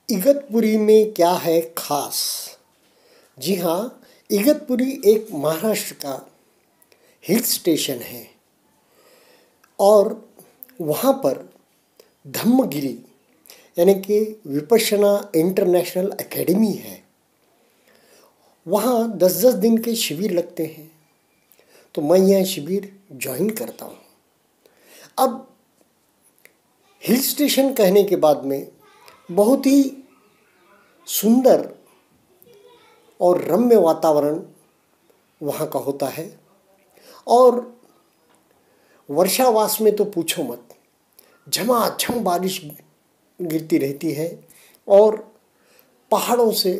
इगतपुरी में क्या है खास। जी हाँ, इगतपुरी एक महाराष्ट्र का हिल स्टेशन है और वहाँ पर धम्मगिरी यानी कि विपश्यना इंटरनेशनल एकेडमी है। वहाँ 10-10 दिन के शिविर लगते हैं, तो मैं यह शिविर ज्वाइन करता हूँ। अब हिल स्टेशन कहने के बाद में बहुत ही सुंदर और रम्य वातावरण वहाँ का होता है और वर्षावास में तो पूछो मत, झमाझम बारिश गिरती रहती है और पहाड़ों से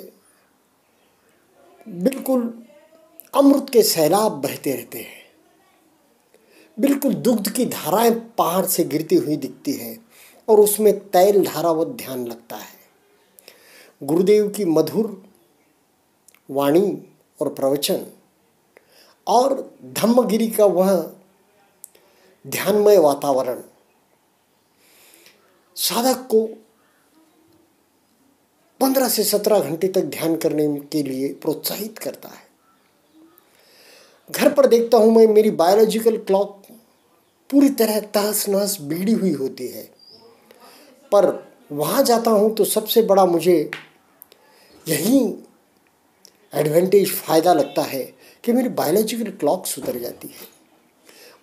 बिल्कुल अमृत के सैलाब बहते रहते हैं। बिल्कुल दुग्ध की धाराएं पहाड़ से गिरती हुई दिखती है और उसमें तैल धारावत ध्यान लगता है। गुरुदेव की मधुर वाणी और प्रवचन और धम्मगिरी का वह ध्यानमय वातावरण साधक को 15 से 17 घंटे तक ध्यान करने के लिए प्रोत्साहित करता है। घर पर देखता हूं मैं, मेरी बायोलॉजिकल क्लॉक पूरी तरह तहस नहस बिगड़ी हुई होती है, पर वहां जाता हूं तो सबसे बड़ा मुझे यही एडवांटेज फ़ायदा लगता है कि मेरी बायोलॉजिकल क्लॉक सुधर जाती है।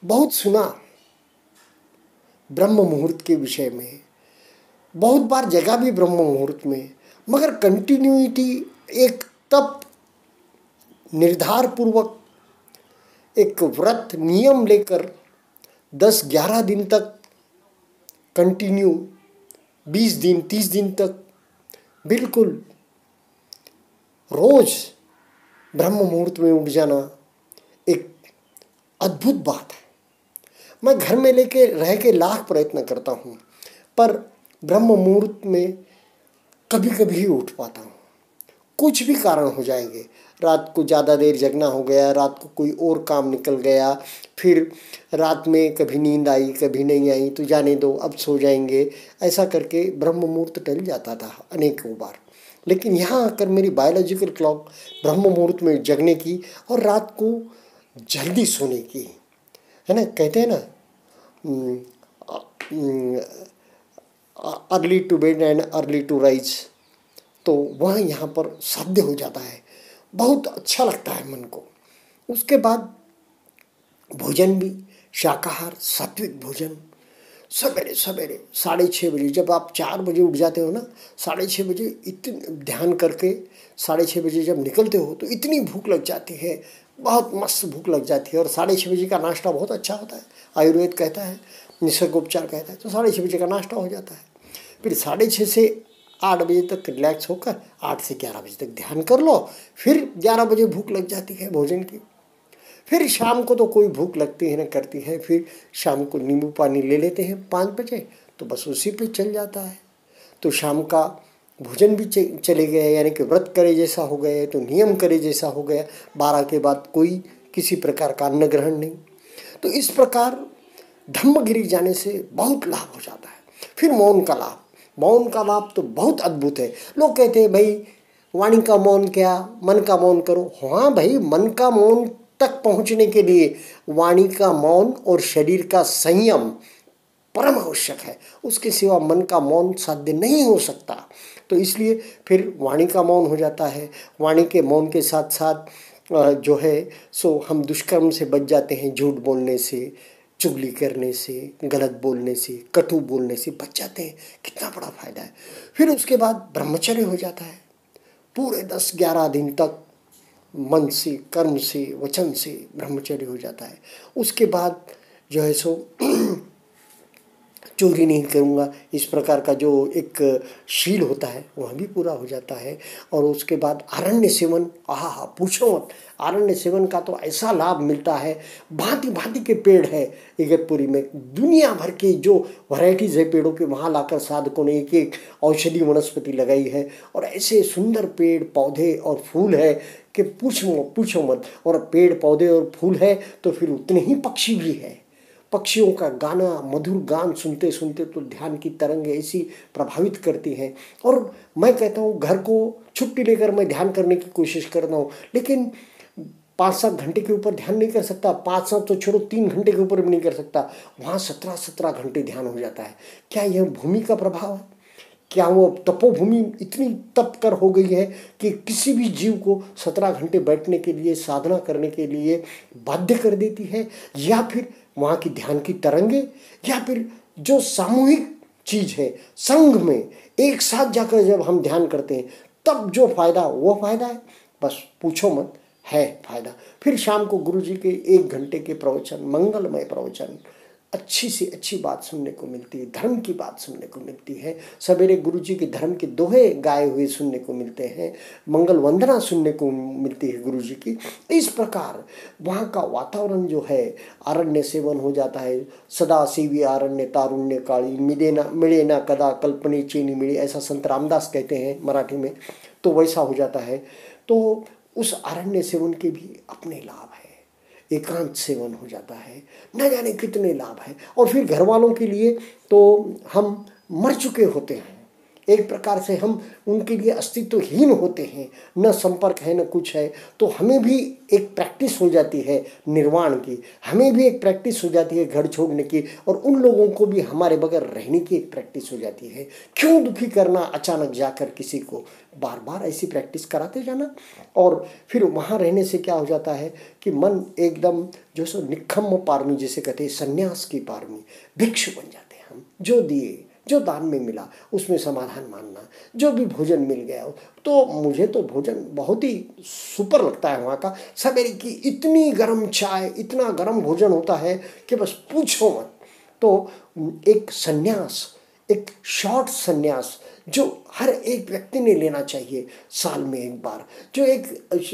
बहुत सुना ब्रह्म मुहूर्त के विषय में, बहुत बार जगह भी ब्रह्म मुहूर्त में, मगर कंटिन्यूटी एक तप निर्धार पूर्वक एक व्रत नियम लेकर 10-11 दिन तक कंटिन्यू, 20 दिन 30 दिन तक बिल्कुल रोज ब्रह्म मुहूर्त में उठ जाना एक अद्भुत बात है। मैं घर में लेके रह के लाख प्रयत्न करता हूँ, पर ब्रह्म मुहूर्त में कभी कभी ही उठ पाता हूँ। कुछ भी कारण हो जाएंगे, रात को ज़्यादा देर जगना हो गया, रात को कोई और काम निकल गया, फिर रात में कभी नींद आई कभी नहीं आई, तो जाने दो अब सो जाएंगे, ऐसा करके ब्रह्म मुहूर्त टल जाता था अनेकों बार। लेकिन यहाँ आकर मेरी बायोलॉजिकल क्लॉक ब्रह्म मुहूर्त में जगने की और रात को जल्दी सोने की है ना, कहते हैं ना early to bed and early to rise, तो वह यहाँ पर साध्य हो जाता है। बहुत अच्छा लगता है मन को। उसके बाद भोजन भी शाकाहार सात्विक भोजन, सवेरे सवेरे 6:30 बजे, जब आप 4 बजे उठ जाते हो ना, 6:30 बजे इतने ध्यान करके 6:30 बजे जब निकलते हो तो इतनी भूख लग जाती है, बहुत मस्त भूख लग जाती है। और 6:30 बजे का नाश्ता बहुत अच्छा होता है, आयुर्वेद कहता है, निसर्गोपचार कहता है, तो 6:30 बजे का नाश्ता हो जाता है। फिर 6:30 से 8 बजे तक रिलैक्स होकर 8 से 11 बजे तक ध्यान कर लो, फिर 11 बजे भूख लग जाती है भोजन की। फिर शाम को तो कोई भूख लगती है ना करती है, फिर शाम को नींबू पानी ले लेते हैं 5 बजे, तो बस उसी पे चल जाता है। तो शाम का भोजन भी चले गए, यानी कि व्रत करे जैसा हो गए, तो नियम करे जैसा हो गया। 12 के बाद कोई किसी प्रकार का अन्न ग्रहण नहीं। तो इस प्रकार धम्मगिरी जाने से बहुत लाभ हो जाता है। फिर मौन का लाभ, मौन का लाभ तो बहुत अद्भुत है। लोग कहते हैं भाई वाणी का मौन क्या, मन का मौन करो। हाँ भाई, मन का मौन तक पहुंचने के लिए वाणी का मौन और शरीर का संयम परम आवश्यक है। उसके सिवा मन का मौन साध्य नहीं हो सकता। तो इसलिए फिर वाणी का मौन हो जाता है। वाणी के मौन के साथ साथ जो है सो हम दुष्कर्म से बच जाते हैं। झूठ बोलने से, चुगली करने से, गलत बोलने से, कटु बोलने से बच जाते हैं। कितना बड़ा फायदा है। फिर उसके बाद ब्रह्मचर्य हो जाता है। पूरे 10-11 दिन तक मन से, कर्म से, वचन से ब्रह्मचर्य हो जाता है। उसके बाद जो है सो चोरी नहीं करूँगा, इस प्रकार का जो एक शील होता है वह भी पूरा हो जाता है। और उसके बाद आरण्य सेवन, आहा पूछो मत, आरण्य सेवन का तो ऐसा लाभ मिलता है। भांति भांति के पेड़ है इगतपुरी में, दुनिया भर के जो वैरायटीज़ है पेड़ों के, वहाँ लाकर साधकों ने एक एक औषधि वनस्पति लगाई है। और ऐसे सुंदर पेड़ पौधे और फूल है कि पूछो मत। और पेड़ पौधे और फूल है तो फिर उतने ही पक्षी भी है। पक्षियों का गाना, मधुर गान सुनते सुनते तो ध्यान की तरंग ऐसी प्रभावित करती हैं। और मैं कहता हूँ घर को छुट्टी लेकर मैं ध्यान करने की कोशिश करता हूँ, लेकिन 5-7 घंटे के ऊपर ध्यान नहीं कर सकता, 5-7 तो छोड़ो 3 घंटे के ऊपर भी नहीं कर सकता, वहाँ 17-17 घंटे ध्यान हो जाता है। क्या यह भूमि का प्रभाव है? क्या वो तपोभूमि इतनी तप कर हो गई है कि किसी भी जीव को 17 घंटे बैठने के लिए, साधना करने के लिए बाध्य कर देती है? या फिर वहाँ की ध्यान की तरंगे, या फिर जो सामूहिक चीज है, संघ में एक साथ जाकर जब हम ध्यान करते हैं तब जो फायदा, वो फायदा है, बस पूछो मत, है फायदा। फिर शाम को गुरु जी के 1 घंटे के प्रवचन, मंगलमय प्रवचन, अच्छी से अच्छी बात सुनने को मिलती है, धर्म की बात सुनने को मिलती है। सवेरे गुरु जी के धर्म के दोहे गाए हुए सुनने को मिलते हैं, मंगल वंदना सुनने को मिलती है गुरु जी की। इस प्रकार वहाँ का वातावरण जो है, अरण्य सेवन हो जाता है। सदा सेवी अरण्य तारुण्य काली, मिले ना कदा कल्पने चेनी मिले, ऐसा संत रामदास कहते हैं मराठी में। तो वैसा हो जाता है। तो उस अरण्य सेवन के भी अपने लाभ है, एकांत सेवन हो जाता है, न जाने कितने लाभ हैं। और फिर घर वालों के लिए तो हम मर चुके होते हैं, एक प्रकार से हम उनके लिए अस्तित्वहीन होते हैं, न संपर्क है न कुछ है। तो हमें भी एक प्रैक्टिस हो जाती है निर्वाण की, हमें भी एक प्रैक्टिस हो जाती है घर छोड़ने की, और उन लोगों को भी हमारे बगैर रहने की एक प्रैक्टिस हो जाती है। क्यों दुखी करना अचानक जाकर किसी को, बार बार ऐसी प्रैक्टिस कराते जाना। और फिर वहाँ रहने से क्या हो जाता है कि मन एकदम जो सो निखम्म पारमी जिसे कहते हैं, संन्यास की पारमी, भिक्षु बन जाते हैं हम। जो दिए, जो दान में मिला उसमें समाधान मानना, जो भी भोजन मिल गया हो। तो मुझे तो भोजन बहुत ही सुपर लगता है वहाँ का। सवेरे की इतनी गर्म चाय, इतना गर्म भोजन होता है कि बस पूछो मत। तो एक संन्यास, एक शॉर्ट संन्यास जो हर एक व्यक्ति ने लेना चाहिए साल में एक बार। जो एक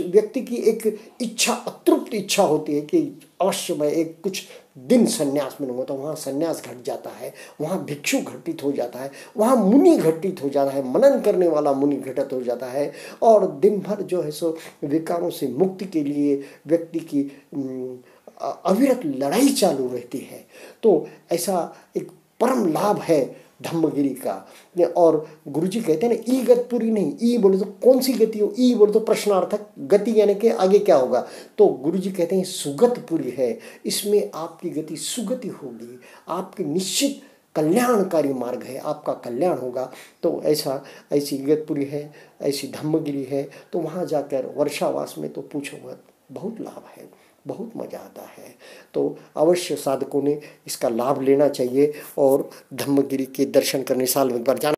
व्यक्ति की एक इच्छा, अतृप्त इच्छा होती है कि अवश्य मैं एक कुछ दिन संन्यास में लूँगा, तो वहाँ संन्यास घट जाता है, वहाँ भिक्षु घटित हो जाता है, वहाँ मुनि घटित हो जाता है, मनन करने वाला मुनि घटित हो जाता है। और दिन भर जो है सो विकारों से मुक्ति के लिए व्यक्ति की अविरत लड़ाई चालू रहती है। तो ऐसा एक परम लाभ है धम्मगिरी का। और गुरुजी कहते हैं ना, ई गतपुरी नहीं, ई बोले तो कौन सी गति हो, ई बोले तो प्रश्नार्थक गति, यानी कि आगे क्या होगा। तो गुरुजी कहते हैं सुगतपुरी है, इसमें आपकी गति सुगति होगी, आपकी निश्चित कल्याणकारी मार्ग है, आपका कल्याण होगा। तो ऐसी इगतपुरी है, ऐसी धम्मगिरी है। तो वहाँ जाकर वर्षावास में तो पूछो मत, बहुत लाभ है, बहुत मज़ा आता है। तो अवश्य साधकों ने इसका लाभ लेना चाहिए और धम्मगिरी के दर्शन करने साल में एक बार जाना।